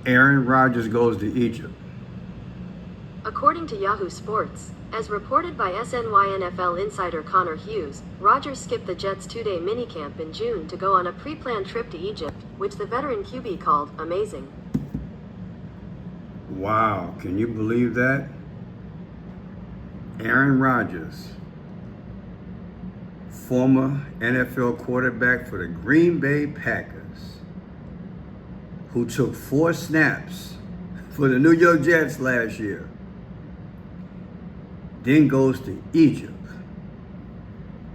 Aaron Rodgers goes to Egypt. According to Yahoo Sports, as reported by SNY NFL insider Connor Hughes, Rodgers skipped the Jets' two-day minicamp in June to go on a pre-planned trip to Egypt, which the veteran QB called amazing. Wow, can you believe that? Aaron Rodgers, former NFL quarterback for the Green Bay Packers, who took 4 snaps for the New York Jets last year, then goes to Egypt.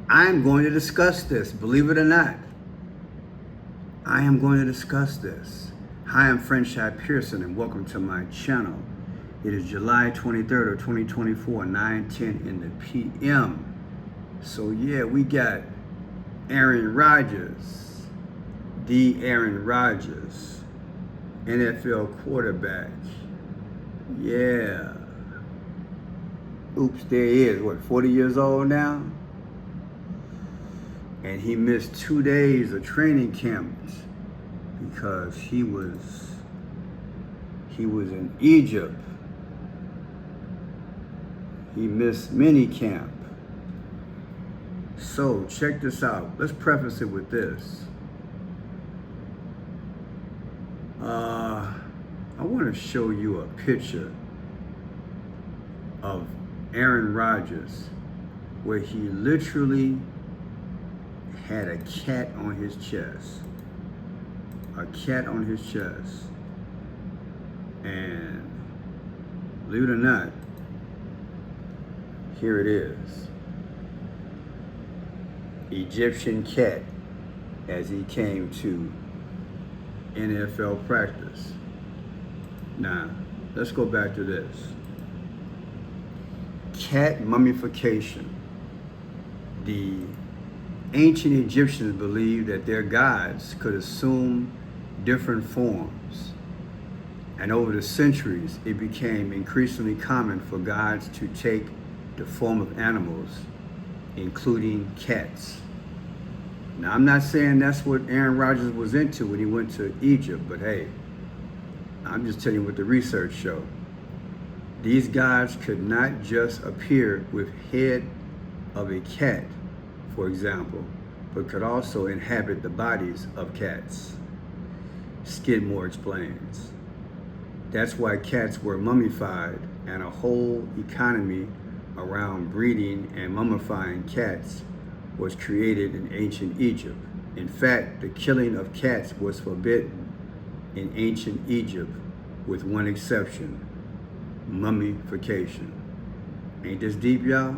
I'm going to discuss this, believe it or not. I am going to discuss this. Hi, I'm Franchise Pearson and welcome to my channel. It is July 23rd of 2024, 9:10 in the PM. So yeah, we got Aaron Rodgers, the Aaron Rodgers, NFL quarterback. Yeah. Oops, there he is, 40 years old now? And he missed 2 days of training camp because he was in Egypt. He missed minicamp. So check this out. Let's preface it with this. I want to show you a picture of Aaron Rodgers where he literally had a cat on his chest. A cat on his chest. And believe it or not, here it is. Egyptian cat as he came to NFL practice. Now, let's go back to this. Cat mummification. The ancient Egyptians believed that their gods could assume different forms. And over the centuries, it became increasingly common for gods to take the form of animals, including cats. Now, I'm not saying that's what Aaron Rodgers was into when he went to Egypt, but hey, I'm just telling you what the research showed. These gods could not just appear with head of a cat, for example, but could also inhabit the bodies of cats. Skidmore explains. That's why cats were mummified, and a whole economy around breeding and mummifying cats was created in ancient Egypt. In fact, the killing of cats was forbidden in ancient Egypt with one exception: mummification. Ain't this deep, y'all?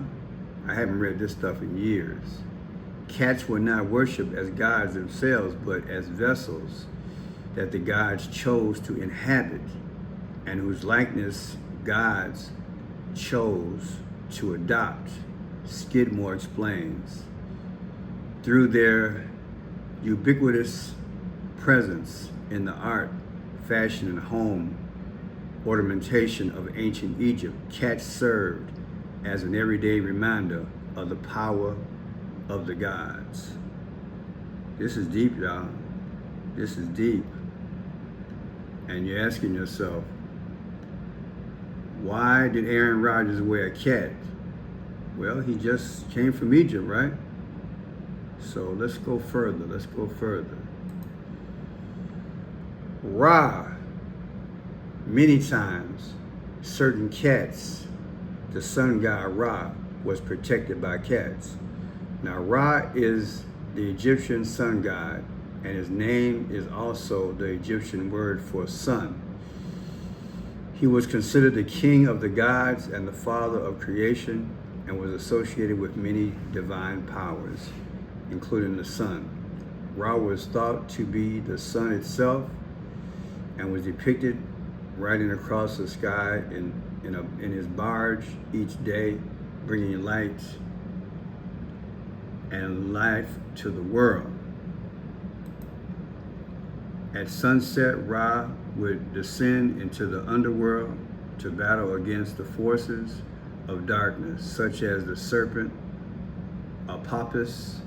I haven't read this stuff in years. Cats were not worshipped as gods themselves, but as vessels that the gods chose to inhabit and whose likeness gods chose to adopt. Skidmore explains. Through their ubiquitous presence in the art, fashion, and home ornamentation of ancient Egypt, cats served as an everyday reminder of the power of the gods. This is deep, y'all. This is deep. And you're asking yourself, why did Aaron Rodgers wear a cat? Well, he just came from Egypt, right? So let's go further. Let's go further. Ra, many times, certain cats, the sun god Ra, was protected by cats. Now, Ra is the Egyptian sun god, and his name is also the Egyptian word for sun. He was considered the king of the gods and the father of creation, and was associated with many divine powers, including the sun. Ra was thought to be the sun itself and was depicted riding across the sky in his barge each day, bringing light and life to the world. At sunset, Ra would descend into the underworld to battle against the forces of darkness, such as the serpent Apophis,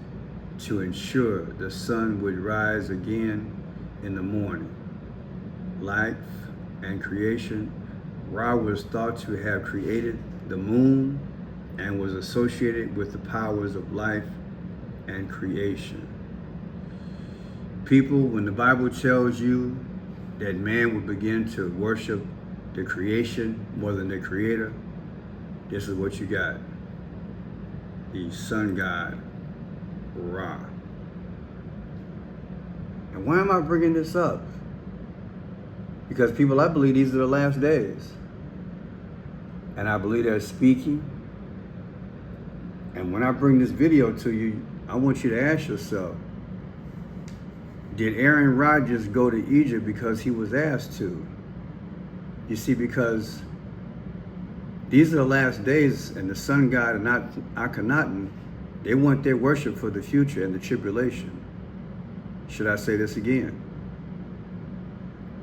to ensure the sun would rise again in the morning. Life and creation. Ra was thought to have created the moon and was associated with the powers of life and creation. People, when the Bible tells you that man will begin to worship the creation more than the creator, this is what you got. The sun god, Ra. And why am I bringing this up? Because people, I believe these are the last days. And I believe they're speaking. And when I bring this video to you, I want you to ask yourself, did Aaron Rodgers go to Egypt because he was asked to? You see, because these are the last days, and the sun god and Akhenaten, they want their worship for the future and the tribulation. Should I say this again?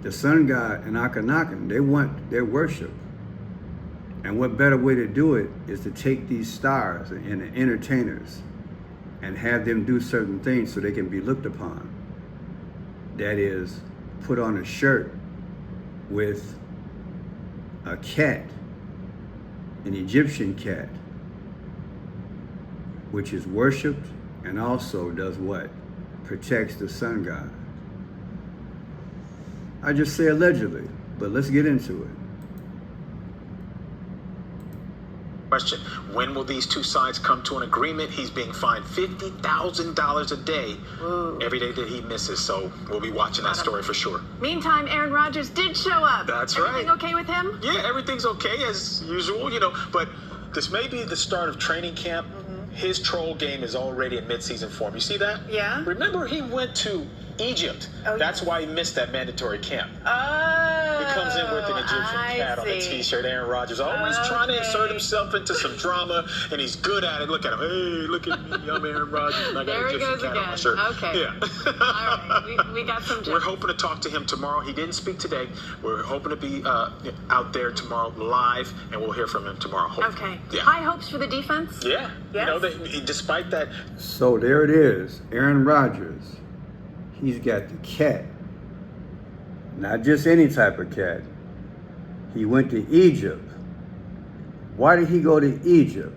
The sun god and Akhenaten, they want their worship. And what better way to do it is to take these stars and the entertainers and have them do certain things so they can be looked upon. That is, put on a shirt with a cat, an Egyptian cat, which is worshipped and also does what? Protects the sun god. I just say allegedly, but let's get into it. Question: when will these two sides come to an agreement? He's being fined $50,000 a day every day that he misses. So we'll be watching that story for sure. Meantime, Aaron Rodgers did show up. That's Everything right. okay with him? Yeah, everything's okay as usual, but this may be the start of training camp. His troll game is already in mid-season form. You see that? Yeah. Remember, he went to Egypt. Oh, That's why he missed that mandatory camp. Oh, He comes in with an Egyptian cat on a t-shirt. Aaron Rodgers always trying to insert himself into some drama, and he's good at it. Look at him. Hey, look at me. I'm Aaron Rodgers, and I got There an he Egyptian goes cat on my again. shirt. Okay. Yeah. All right, we got some We're tips. hoping to talk to him tomorrow. He didn't speak today. We're hoping to be out there tomorrow live, and we'll hear from him tomorrow. Hopefully. Okay. Yeah. High hopes for the defense? Yeah. Yes? Despite that. So there it is, Aaron Rodgers. He's got the cat. Not just any type of cat. He went to Egypt. Why did he go to Egypt?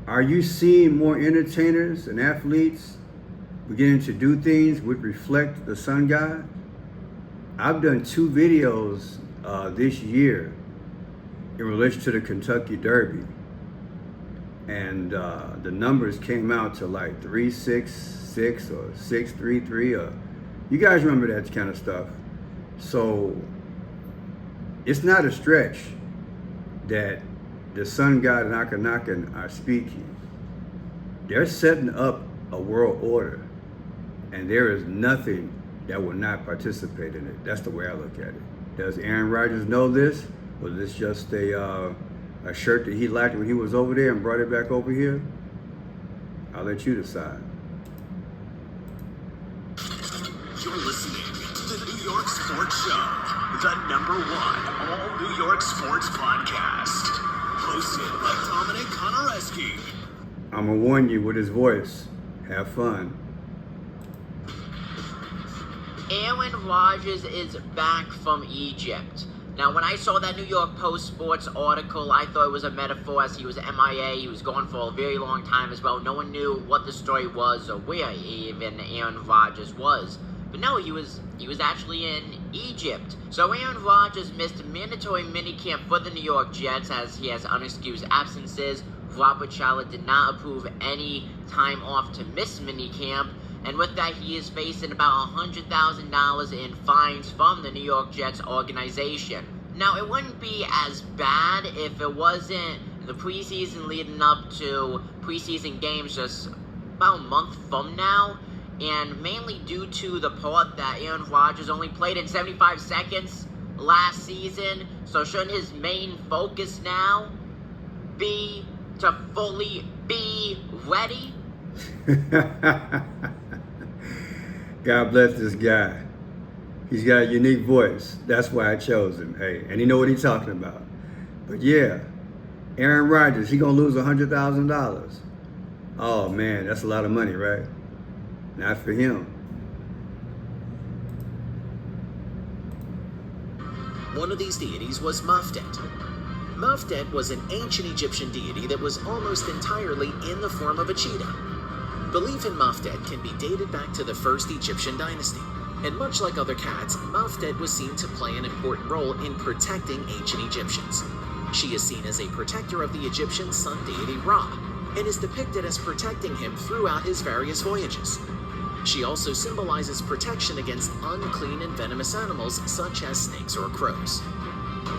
Are you seeing more entertainers and athletes beginning to do things which reflect the sun god? I've done 2 videos this year in relation to the Kentucky Derby. And the numbers came out to like 366 or 633 or you guys remember that kind of stuff. So it's not a stretch that the sun god and Akhenaten are speaking. They're setting up a world order, and there is nothing that will not participate in it. That's the way I look at it. Does Aaron Rodgers know this? Was this just a shirt that he liked when he was over there and brought it back over here? I'll let you decide. You're listening to the New York Sports Show, the #1 all New York sports podcast, hosted by Dominic Konareski. I'm gonna warn you with his voice. Have fun. Aaron Rodgers is back from Egypt. Now, when I saw that New York Post Sports article, I thought it was a metaphor as he was MIA. He was gone for a very long time as well. No one knew what the story was or where even Aaron Rodgers was. But no, he was actually in Egypt. So Aaron Rodgers missed mandatory minicamp for the New York Jets as he has unexcused absences. Robert Saleh did not approve any time off to miss minicamp. And with that, he is facing about $100,000 in fines from the New York Jets organization. Now, it wouldn't be as bad if it wasn't the preseason leading up to preseason games just about a month from now. And mainly due to the part that Aaron Rodgers only played in 75 seconds last season. So shouldn't his main focus now be to fully be ready? God bless this guy. He's got a unique voice. That's why I chose him. Hey, and he know what he's talking about. But yeah, Aaron Rodgers, he gonna lose $100,000. Oh man, that's a lot of money, right? Not for him. One of these deities was Mafdet. Mafdet was an ancient Egyptian deity that was almost entirely in the form of a cheetah. Belief in Mafdet can be dated back to the first Egyptian dynasty, and much like other cats, Mafdet was seen to play an important role in protecting ancient Egyptians. She is seen as a protector of the Egyptian sun deity Ra, and is depicted as protecting him throughout his various voyages. She also symbolizes protection against unclean and venomous animals such as snakes or crows.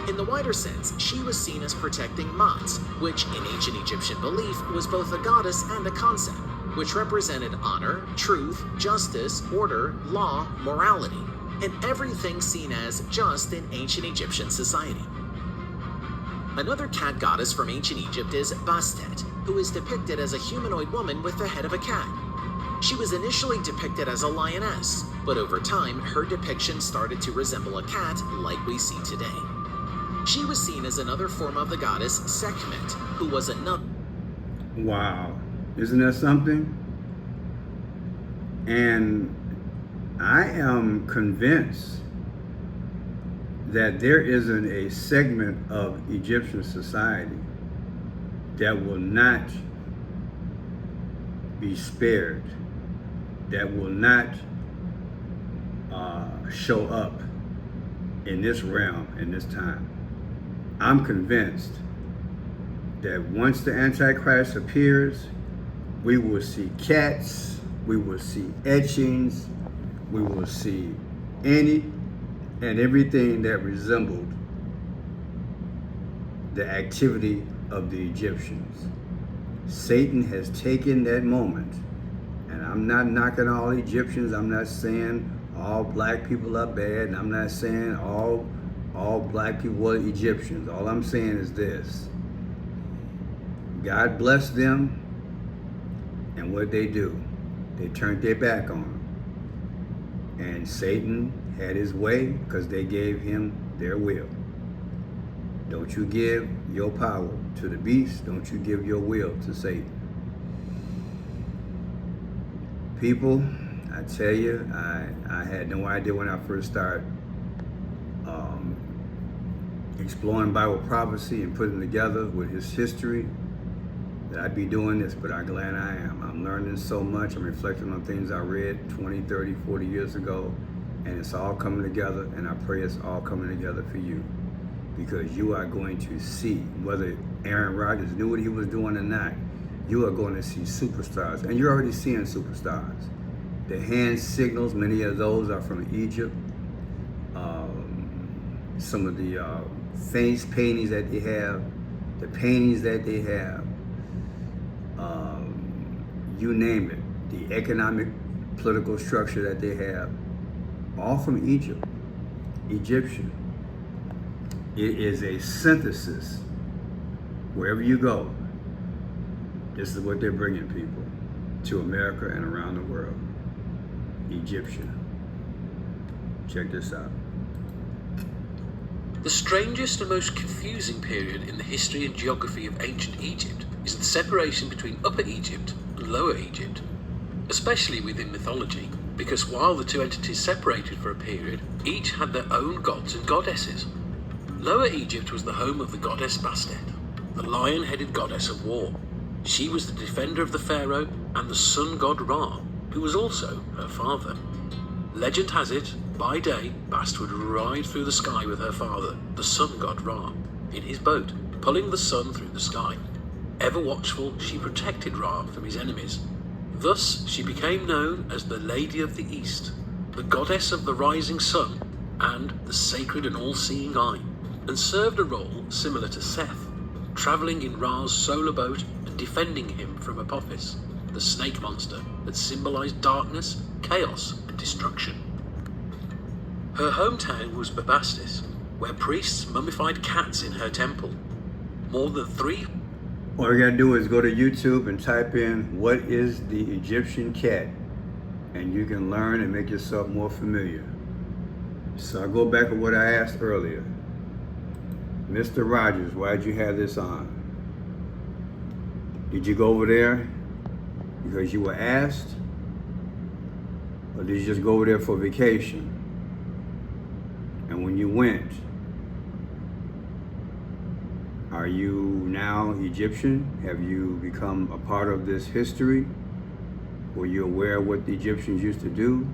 In the wider sense, she was seen as protecting Ma'at, which in ancient Egyptian belief was both a goddess and a concept, which represented honor, truth, justice, order, law, morality, and everything seen as just in ancient Egyptian society. Another cat goddess from ancient Egypt is Bastet, who is depicted as a humanoid woman with the head of a cat. She was initially depicted as a lioness, but over time, her depiction started to resemble a cat like we see today. She was seen as another form of the goddess Sekhmet, who was another. Wow. Isn't that something? And I am convinced that there isn't a segment of Egyptian society that will not be spared, that will not show up in this realm, in this time. I'm convinced that once the Antichrist appears, we will see cats, we will see etchings, we will see any and everything that resembled the activity of the Egyptians. Satan has taken that moment, and I'm not knocking all Egyptians. I'm not saying all black people are bad, and I'm not saying all black people were Egyptians. All I'm saying is this: God bless them, and what they do, they turned their back on him. And Satan had his way because they gave him their will. Don't you give your power to the beast. Don't you give your will to Satan. People, I tell you, I had no idea when I first started exploring Bible prophecy and putting together with his history that I'd be doing this, but I'm glad I am. I'm learning so much. I'm reflecting on things I read 20, 30, 40 years ago, and it's all coming together, and I pray it's all coming together for you, because you are going to see, whether Aaron Rodgers knew what he was doing or not, you are going to see superstars, and you're already seeing superstars. The hand signals, many of those are from Egypt. Some of the face paintings that they have, the paintings that they have, you name it, the economic, political structure that they have, all from Egypt, Egyptian. It is a synthesis. Wherever you go, this is what they're bringing people to America and around the world. Egyptian. Check this out. The strangest and most confusing period in the history and geography of ancient Egypt is the separation between Upper Egypt and Lower Egypt, especially within mythology, because while the two entities separated for a period, each had their own gods and goddesses. Lower Egypt was the home of the goddess Bastet, the lion-headed goddess of war. She was the defender of the pharaoh and the sun god Ra, who was also her father. Legend has it, by day, Bast would ride through the sky with her father, the sun god Ra, in his boat, pulling the sun through the sky. Ever watchful, she protected Ra from his enemies. Thus, she became known as the Lady of the East, the goddess of the rising sun, and the sacred and all-seeing eye, and served a role similar to Seth, travelling in Ra's solar boat and defending him from Apophis, the snake monster that symbolized darkness, chaos, and destruction. Her hometown was Bubastis, where priests mummified cats in her temple. More than three. All you gotta do is go to YouTube and type in, what is the Egyptian cat? And you can learn and make yourself more familiar. So I go back to what I asked earlier. Mr. Rodgers, why'd you have this on? Did you go over there because you were asked? Or did you just go over there for vacation? And when you went, Are you now Egyptian? Have you become a part of this history? Were you aware of what the Egyptians used to do?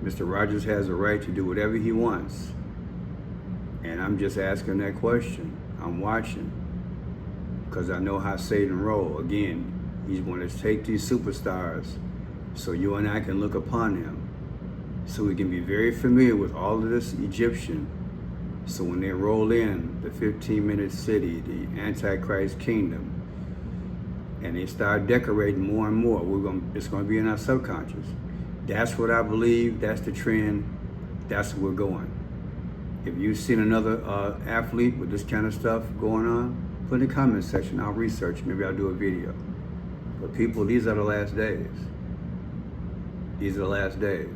Mr. Rodgers has a right to do whatever he wants. And I'm just asking that question. I'm watching. Because I know how Satan rolls. Again, he's going to take these superstars so you and I can look upon him. So we can be very familiar with all of this Egyptian. So when they roll in the 15-minute city, the Antichrist kingdom, and they start decorating more and more, it's going to be in our subconscious. That's what I believe. That's the trend. That's where we're going. If you've seen another athlete with this kind of stuff going on, put in the comment section. I'll research. Maybe I'll do a video. But people, these are the last days. These are the last days.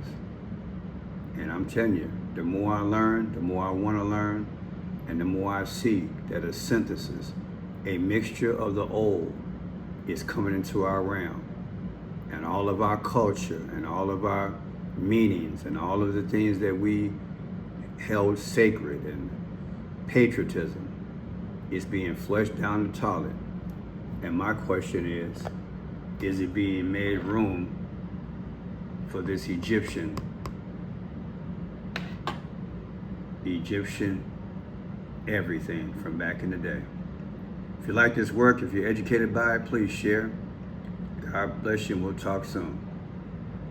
And I'm telling you, the more I learn, the more I want to learn, and the more I see that a synthesis, a mixture of the old, is coming into our realm. And all of our culture, and all of our meanings, and all of the things that we held sacred, and patriotism, is being flushed down the toilet. And my question is it being made room for this Egyptian everything from back in the day? If you like this work, if you're educated by it, please share. God bless you, and we'll talk soon.